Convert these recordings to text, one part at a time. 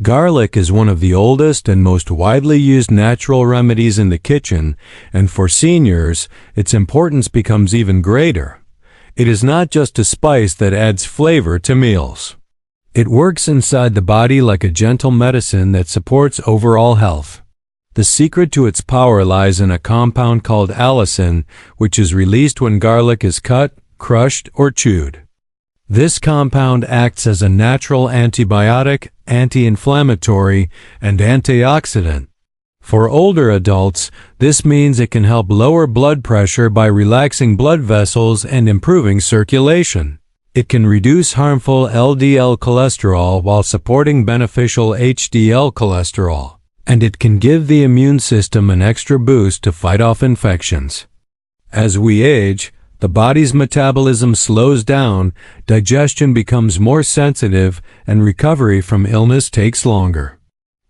Garlic is one of the oldest and most widely used natural remedies in the kitchen, and for seniors, its importance becomes even greater. It is not just a spice that adds flavor to meals. It works inside the body like a gentle medicine that supports overall health. The secret to its power lies in a compound called allicin, which is released when garlic is cut, crushed, or chewed. This compound acts as a natural antibiotic, anti-inflammatory, and antioxidant. For older adults, this means it can help lower blood pressure by relaxing blood vessels and improving circulation. It can reduce harmful LDL cholesterol while supporting beneficial HDL cholesterol, and it can give the immune system an extra boost to fight off infections. As we age, the body's metabolism slows down, digestion becomes more sensitive, and recovery from illness takes longer.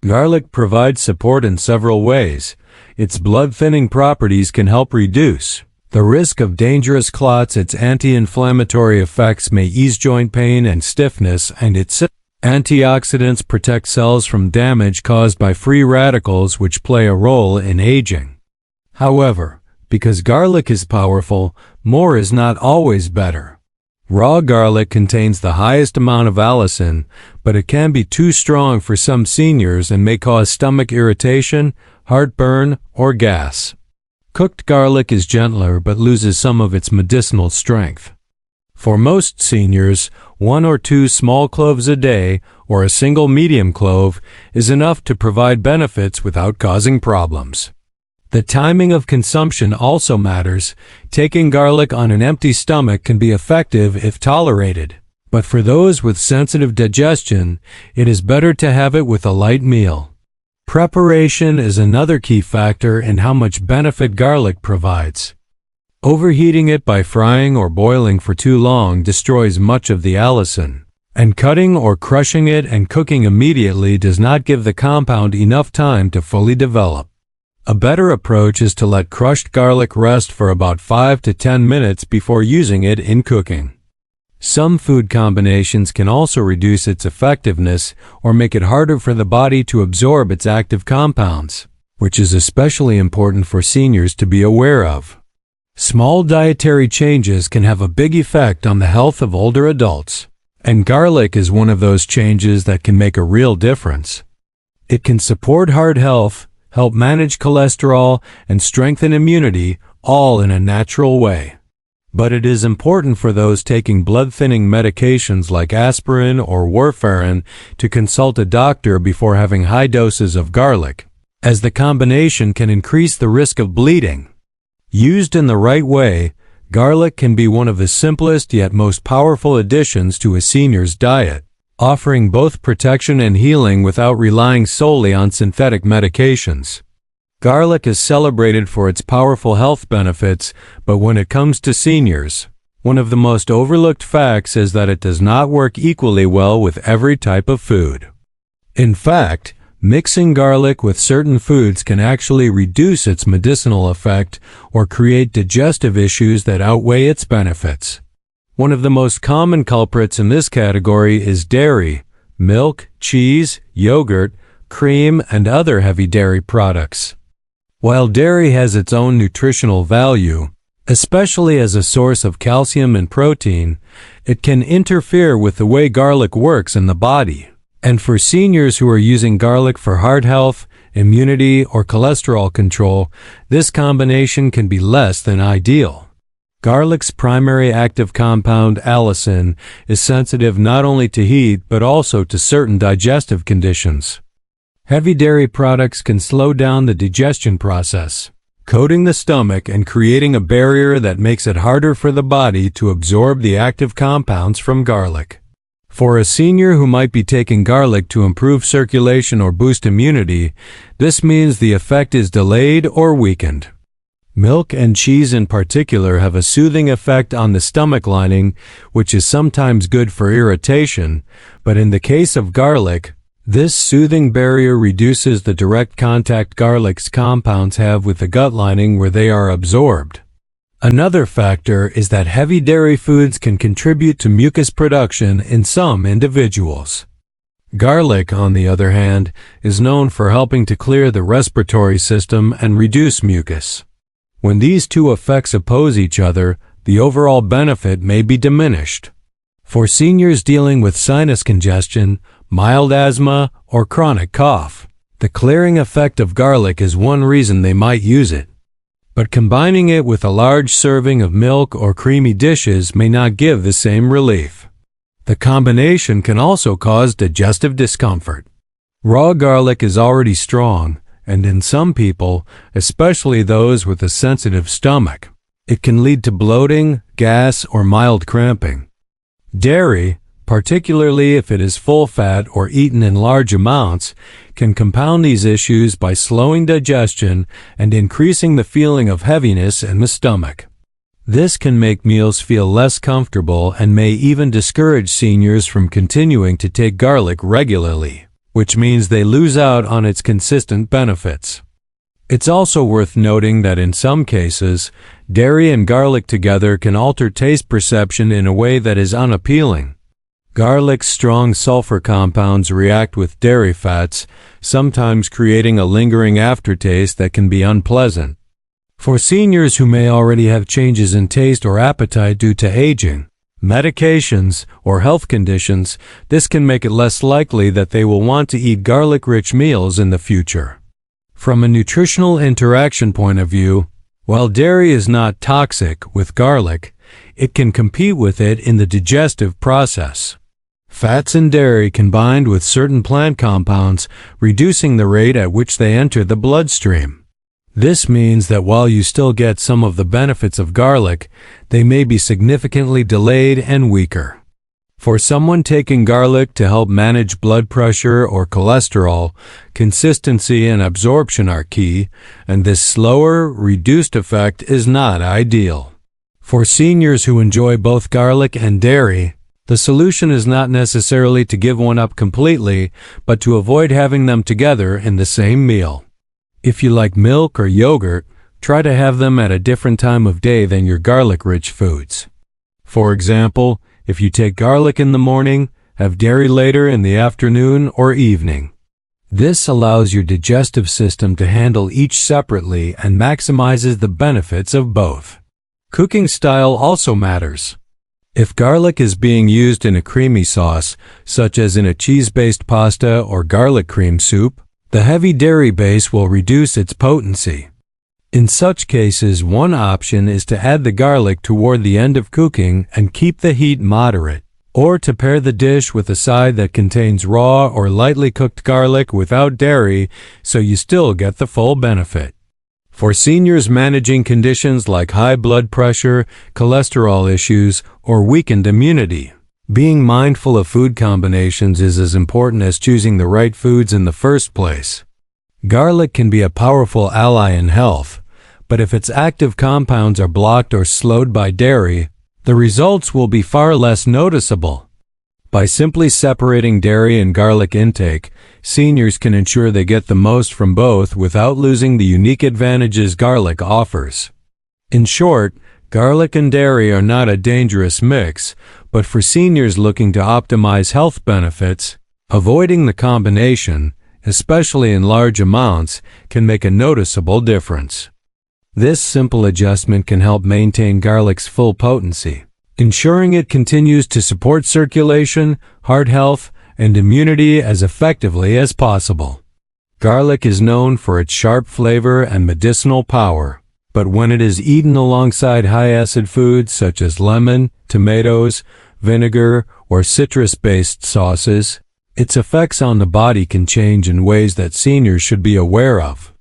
Garlic provides support in several ways. Its blood-thinning properties can help reduce the risk of dangerous clots. Its anti-inflammatory effects may ease joint pain and stiffness, and its antioxidants protect cells from damage caused by free radicals, which play a role in aging. However, because garlic is powerful, more is not always better. Raw garlic contains the highest amount of allicin, but it can be too strong for some seniors and may cause stomach irritation, heartburn, or gas. Cooked garlic is gentler but loses some of its medicinal strength. For most seniors, 1 or 2 small cloves a day, or a single medium clove, is enough to provide benefits without causing problems. The timing of consumption also matters. Taking garlic on an empty stomach can be effective if tolerated, but for those with sensitive digestion, it is better to have it with a light meal. Preparation is another key factor in how much benefit garlic provides. Overheating it by frying or boiling for too long destroys much of the allicin, and cutting or crushing it and cooking immediately does not give the compound enough time to fully develop. A better approach is to let crushed garlic rest for about 5 to 10 minutes before using it in cooking. Some food combinations can also reduce its effectiveness or make it harder for the body to absorb its active compounds, which is especially important for seniors to be aware of. Small dietary changes can have a big effect on the health of older adults, and garlic is one of those changes that can make a real difference. It can support heart health, help manage cholesterol, and strengthen immunity, all in a natural way. But it is important for those taking blood-thinning medications like aspirin or warfarin to consult a doctor before having high doses of garlic, as the combination can increase the risk of bleeding. Used in the right way, garlic can be one of the simplest yet most powerful additions to a senior's diet, offering both protection and healing without relying solely on synthetic medications. Garlic is celebrated for its powerful health benefits, but when it comes to seniors, one of the most overlooked facts is that it does not work equally well with every type of food. In fact, mixing garlic with certain foods can actually reduce its medicinal effect or create digestive issues that outweigh its benefits. One of the most common culprits in this category is dairy, milk, cheese, yogurt, cream, and other heavy dairy products. While dairy has its own nutritional value, especially as a source of calcium and protein, it can interfere with the way garlic works in the body. And for seniors who are using garlic for heart health, immunity, or cholesterol control, this combination can be less than ideal. Garlic's primary active compound, allicin, is sensitive not only to heat but also to certain digestive conditions. Heavy dairy products can slow down the digestion process, coating the stomach and creating a barrier that makes it harder for the body to absorb the active compounds from garlic. For a senior who might be taking garlic to improve circulation or boost immunity, this means the effect is delayed or weakened. Milk and cheese in particular have a soothing effect on the stomach lining, which is sometimes good for irritation, but in the case of garlic, this soothing barrier reduces the direct contact garlic's compounds have with the gut lining where they are absorbed. Another factor is that heavy dairy foods can contribute to mucus production in some individuals. Garlic, on the other hand, is known for helping to clear the respiratory system and reduce mucus. When these two effects oppose each other, the overall benefit may be diminished. For seniors dealing with sinus congestion, mild asthma, or chronic cough, the clearing effect of garlic is one reason they might use it. But combining it with a large serving of milk or creamy dishes may not give the same relief. The combination can also cause digestive discomfort. Raw garlic is already strong, and in some people, especially those with a sensitive stomach, it can lead to bloating, gas, or mild cramping. Dairy, particularly if it is full fat or eaten in large amounts, can compound these issues by slowing digestion and increasing the feeling of heaviness in the stomach. This can make meals feel less comfortable and may even discourage seniors from continuing to take garlic regularly, which means they lose out on its consistent benefits. It's also worth noting that in some cases, dairy and garlic together can alter taste perception in a way that is unappealing. Garlic's strong sulfur compounds react with dairy fats, sometimes creating a lingering aftertaste that can be unpleasant. For seniors who may already have changes in taste or appetite due to aging, medications, or health conditions, this can make it less likely that they will want to eat garlic-rich meals in the future. From a nutritional interaction point of view, while dairy is not toxic with garlic, it can compete with it in the digestive process. Fats in dairy combined with certain plant compounds, reducing the rate at which they enter the bloodstream. This means that while you still get some of the benefits of garlic, they may be significantly delayed and weaker. For someone taking garlic to help manage blood pressure or cholesterol, consistency and absorption are key, and this slower, reduced effect is not ideal. For seniors who enjoy both garlic and dairy, the solution is not necessarily to give one up completely, but to avoid having them together in the same meal. If you like milk or yogurt, try to have them at a different time of day than your garlic-rich foods. For example, if you take garlic in the morning, have dairy later in the afternoon or evening. This allows your digestive system to handle each separately and maximizes the benefits of both. Cooking style also matters. If garlic is being used in a creamy sauce, such as in a cheese-based pasta or garlic cream soup, the heavy dairy base will reduce its potency. In such cases, one option is to add the garlic toward the end of cooking and keep the heat moderate, or to pair the dish with a side that contains raw or lightly cooked garlic without dairy so you still get the full benefit. For seniors managing conditions like high blood pressure, cholesterol issues, or weakened immunity, being mindful of food combinations is as important as choosing the right foods in the first place. Garlic can be a powerful ally in health, but if its active compounds are blocked or slowed by dairy, the results will be far less noticeable. By simply separating dairy and garlic intake, seniors can ensure they get the most from both without losing the unique advantages garlic offers. In short, garlic and dairy are not a dangerous mix, but for seniors looking to optimize health benefits, avoiding the combination, especially in large amounts, can make a noticeable difference. This simple adjustment can help maintain garlic's full potency, ensuring it continues to support circulation, heart health, and immunity as effectively as possible. Garlic is known for its sharp flavor and medicinal power, but when it is eaten alongside high-acid foods such as lemon, tomatoes, vinegar, or citrus-based sauces, its effects on the body can change in ways that seniors should be aware of.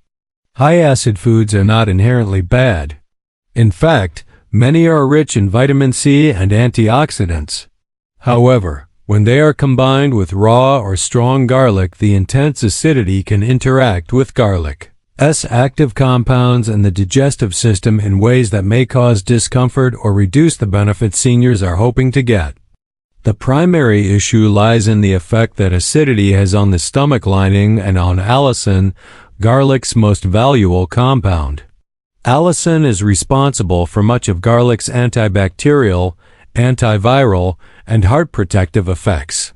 High-acid foods are not inherently bad. In fact, many are rich in vitamin C and antioxidants. However, when they are combined with raw or strong garlic, the intense acidity can interact with garlic's active compounds and the digestive system in ways that may cause discomfort or reduce the benefits seniors are hoping to get. The primary issue lies in the effect that acidity has on the stomach lining and on allicin, garlic's most valuable compound. Allicin is responsible for much of garlic's antibacterial, antiviral, and heart protective effects.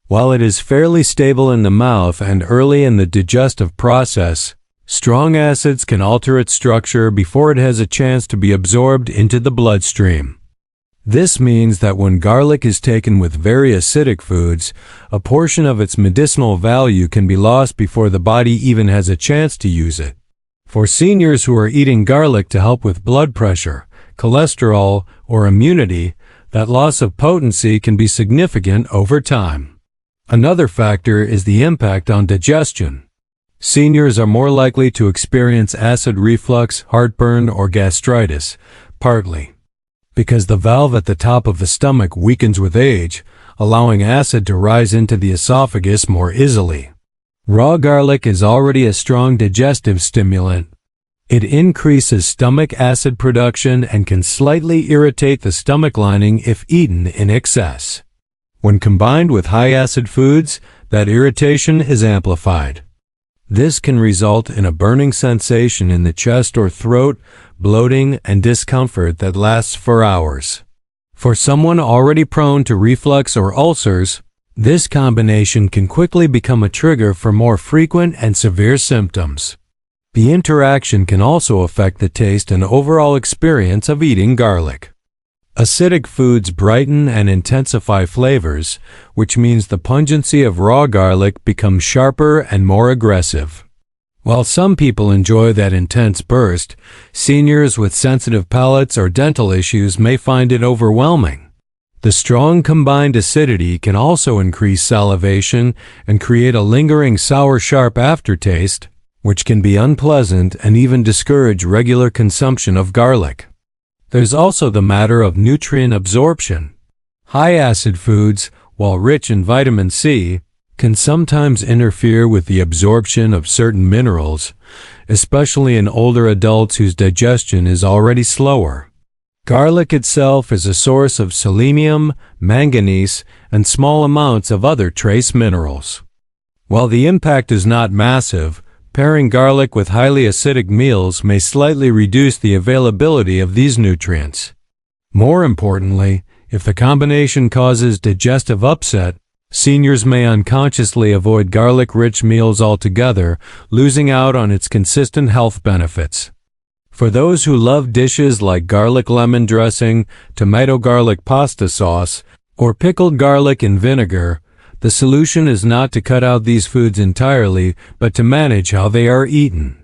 While it is fairly stable in the mouth and early in the digestive process, strong acids can alter its structure before it has a chance to be absorbed into the bloodstream. This means that when garlic is taken with very acidic foods, a portion of its medicinal value can be lost before the body even has a chance to use it. For seniors who are eating garlic to help with blood pressure, cholesterol, or immunity, that loss of potency can be significant over time. Another factor is the impact on digestion. Seniors are more likely to experience acid reflux, heartburn, or gastritis, partly because the valve at the top of the stomach weakens with age, allowing acid to rise into the esophagus more easily. Raw garlic is already a strong digestive stimulant. It increases stomach acid production and can slightly irritate the stomach lining if eaten in excess. When combined with high-acid foods, that irritation is amplified. This can result in a burning sensation in the chest or throat, bloating, and discomfort that lasts for hours. For someone already prone to reflux or ulcers, this combination can quickly become a trigger for more frequent and severe symptoms. The interaction can also affect the taste and overall experience of eating garlic. Acidic foods brighten and intensify flavors, which means the pungency of raw garlic becomes sharper and more aggressive. While some people enjoy that intense burst, seniors with sensitive palates or dental issues may find it overwhelming. The strong combined acidity can also increase salivation and create a lingering sour sharp aftertaste, which can be unpleasant and even discourage regular consumption of garlic. There's also the matter of nutrient absorption. High-acid foods, while rich in vitamin C, can sometimes interfere with the absorption of certain minerals, especially in older adults whose digestion is already slower. Garlic itself is a source of selenium, manganese, and small amounts of other trace minerals. While the impact is not massive, pairing garlic with highly acidic meals may slightly reduce the availability of these nutrients. More importantly, if the combination causes digestive upset, seniors may unconsciously avoid garlic-rich meals altogether, losing out on its consistent health benefits. For those who love dishes like garlic lemon dressing, tomato garlic pasta sauce, or pickled garlic in vinegar, the solution is not to cut out these foods entirely, but to manage how they are eaten.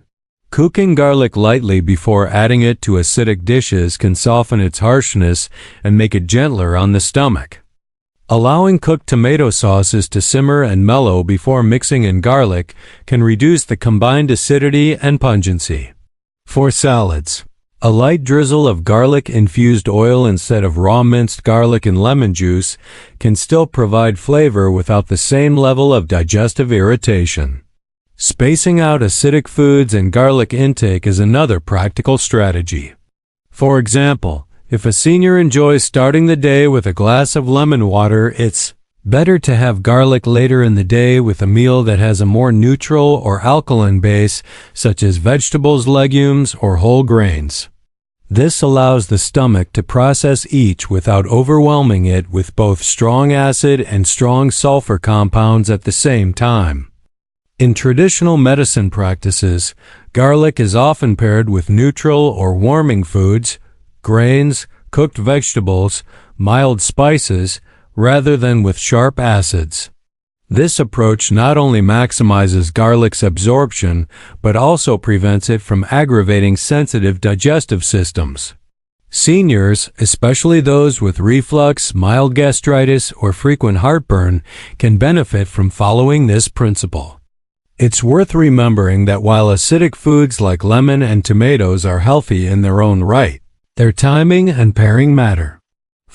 Cooking garlic lightly before adding it to acidic dishes can soften its harshness and make it gentler on the stomach. Allowing cooked tomato sauces to simmer and mellow before mixing in garlic can reduce the combined acidity and pungency. For salads, a light drizzle of garlic-infused oil instead of raw minced garlic and lemon juice can still provide flavor without the same level of digestive irritation. Spacing out acidic foods and garlic intake is another practical strategy. For example, if a senior enjoys starting the day with a glass of lemon water, it's better to have garlic later in the day with a meal that has a more neutral or alkaline base, such as vegetables, legumes, or whole grains. This allows the stomach to process each without overwhelming it with both strong acid and strong sulfur compounds at the same time. In traditional medicine practices, garlic is often paired with neutral or warming foods, grains, cooked vegetables, mild spices, rather than with sharp acids. This approach not only maximizes garlic's absorption, but also prevents it from aggravating sensitive digestive systems. Seniors, especially those with reflux, mild gastritis, or frequent heartburn, can benefit from following this principle. It's worth remembering that while acidic foods like lemon and tomatoes are healthy in their own right, their timing and pairing matter.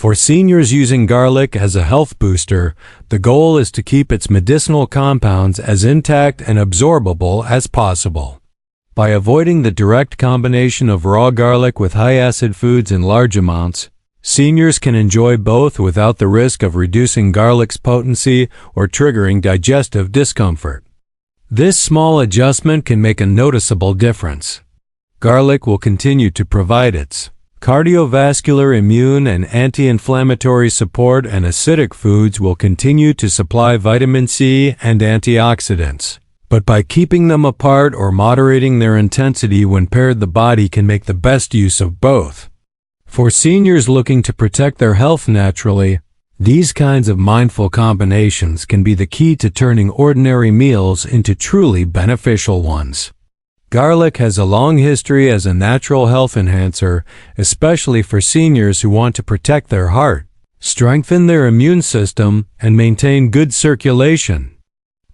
For seniors using garlic as a health booster, the goal is to keep its medicinal compounds as intact and absorbable as possible. By avoiding the direct combination of raw garlic with high-acid foods in large amounts, seniors can enjoy both without the risk of reducing garlic's potency or triggering digestive discomfort. This small adjustment can make a noticeable difference. Garlic will continue to provide its Cardiovascular, immune, and anti-inflammatory support and acidic foods will continue to supply vitamin C and antioxidants. But by keeping them apart or moderating their intensity when paired, the body can make the best use of both. For seniors looking to protect their health naturally, these kinds of mindful combinations can be the key to turning ordinary meals into truly beneficial ones. Garlic has a long history as a natural health enhancer, especially for seniors who want to protect their heart, strengthen their immune system, and maintain good circulation.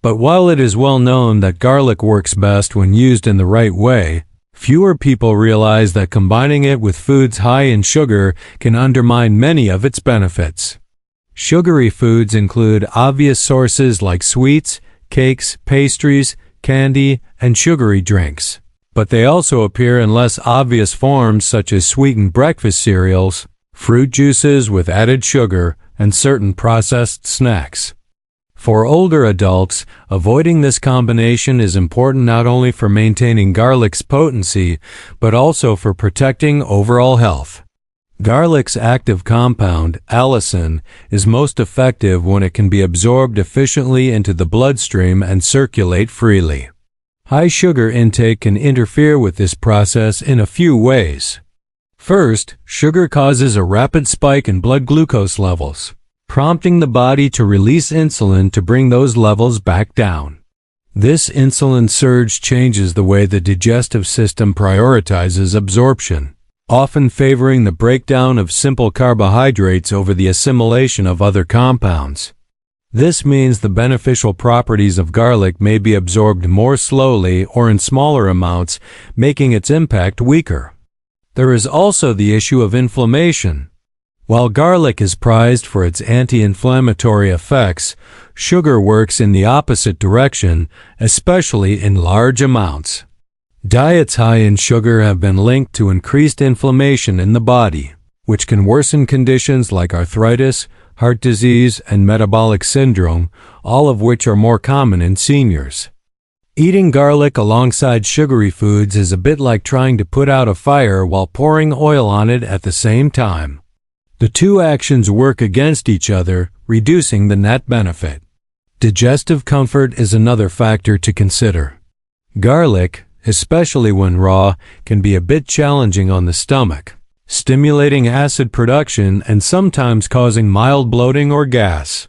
But while it is well known that garlic works best when used in the right way, fewer people realize that combining it with foods high in sugar can undermine many of its benefits. Sugary foods include obvious sources like sweets, cakes, pastries, candy, and sugary drinks. But they also appear in less obvious forms such as sweetened breakfast cereals, fruit juices with added sugar, and certain processed snacks. For older adults, avoiding this combination is important not only for maintaining garlic's potency, but also for protecting overall health. Garlic's active compound, allicin, is most effective when it can be absorbed efficiently into the bloodstream and circulate freely. High sugar intake can interfere with this process in a few ways. First, sugar causes a rapid spike in blood glucose levels, prompting the body to release insulin to bring those levels back down. This insulin surge changes the way the digestive system prioritizes absorption, often favoring the breakdown of simple carbohydrates over the assimilation of other compounds. This means the beneficial properties of garlic may be absorbed more slowly or in smaller amounts, making its impact weaker. There is also the issue of inflammation. While garlic is prized for its anti-inflammatory effects, sugar works in the opposite direction, especially in large amounts. Diets high in sugar have been linked to increased inflammation in the body, which can worsen conditions like arthritis, heart disease, and metabolic syndrome, all of which are more common in seniors. Eating garlic alongside sugary foods is a bit like trying to put out a fire while pouring oil on it at the same time. The two actions work against each other, reducing the net benefit. Digestive comfort is another factor to consider. Garlic, especially when raw, can be a bit challenging on the stomach, stimulating acid production and sometimes causing mild bloating or gas.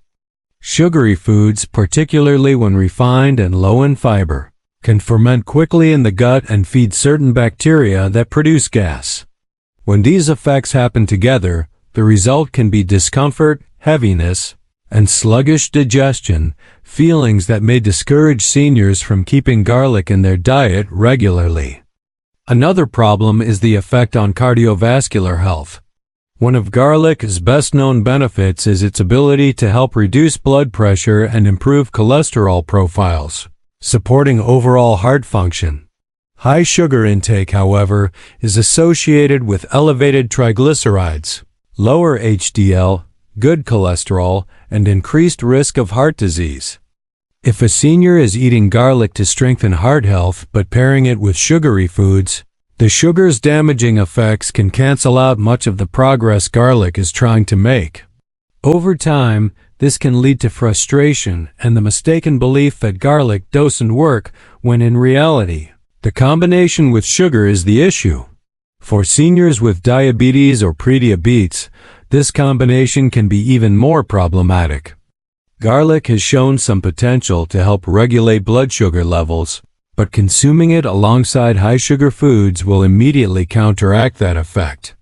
Sugary foods, particularly when refined and low in fiber, can ferment quickly in the gut and feed certain bacteria that produce gas. When these effects happen together, the result can be discomfort, heaviness, and sluggish digestion, feelings that may discourage seniors from keeping garlic in their diet regularly. Another problem is the effect on cardiovascular health. One of garlic's best-known benefits is its ability to help reduce blood pressure and improve cholesterol profiles, supporting overall heart function. High sugar intake, however, is associated with elevated triglycerides, lower HDL, good cholesterol, and increased risk of heart disease. If a senior is eating garlic to strengthen heart health but pairing it with sugary foods, the sugar's damaging effects can cancel out much of the progress garlic is trying to make. Over time, this can lead to frustration and the mistaken belief that garlic doesn't work, when in reality, the combination with sugar is the issue. For seniors with diabetes or prediabetes, this combination can be even more problematic. Garlic has shown some potential to help regulate blood sugar levels, but consuming it alongside high-sugar foods will immediately counteract that effect.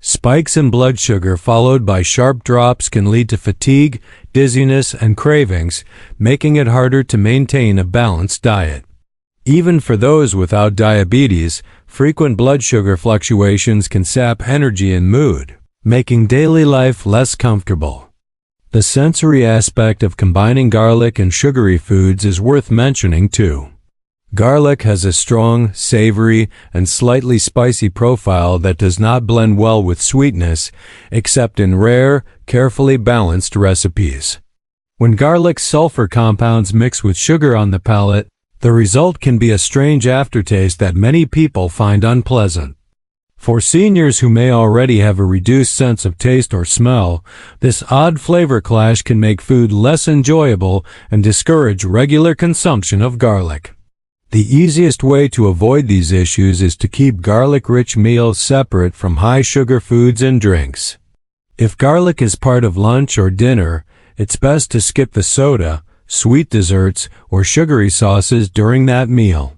Spikes in blood sugar followed by sharp drops can lead to fatigue, dizziness, and cravings, making it harder to maintain a balanced diet. Even for those without diabetes, frequent blood sugar fluctuations can sap energy and mood, making daily life less comfortable. The sensory aspect of combining garlic and sugary foods is worth mentioning too. Garlic has a strong, savory, and slightly spicy profile that does not blend well with sweetness, except in rare, carefully balanced recipes. When garlic's sulfur compounds mix with sugar on the palate, the result can be a strange aftertaste that many people find unpleasant. For seniors who may already have a reduced sense of taste or smell, this odd flavor clash can make food less enjoyable and discourage regular consumption of garlic. The easiest way to avoid these issues is to keep garlic-rich meals separate from high-sugar foods and drinks. If garlic is part of lunch or dinner, it's best to skip the soda, sweet desserts, or sugary sauces during that meal.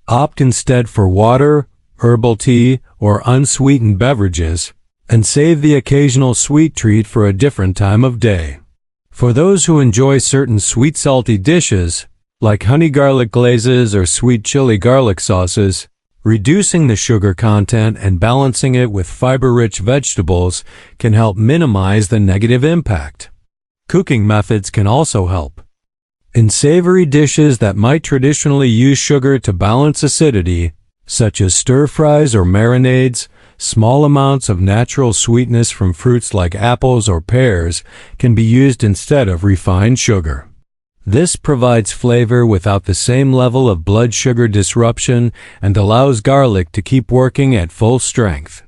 Opt instead for water, herbal tea, or unsweetened beverages, and save the occasional sweet treat for a different time of day. For those who enjoy certain sweet salty dishes, like honey garlic glazes or sweet chili garlic sauces, reducing the sugar content and balancing it with fiber-rich vegetables can help minimize the negative impact. Cooking methods can also help. In savory dishes that might traditionally use sugar to balance acidity, such as stir-fries or marinades, small amounts of natural sweetness from fruits like apples or pears can be used instead of refined sugar. This provides flavor without the same level of blood sugar disruption and allows garlic to keep working at full strength.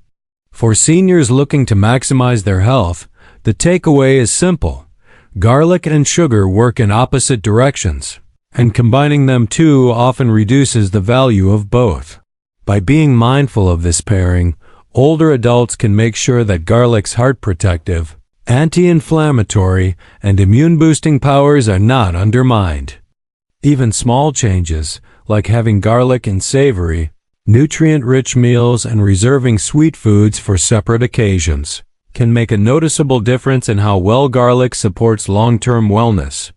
For seniors looking to maximize their health, the takeaway is simple. Garlic and sugar work in opposite directions, and combining them too often reduces the value of both. By being mindful of this pairing, older adults can make sure that garlic's heart protective, anti-inflammatory, and immune-boosting powers are not undermined. Even small changes, like having garlic in savory, nutrient-rich meals and reserving sweet foods for separate occasions, can make a noticeable difference in how well garlic supports long-term wellness.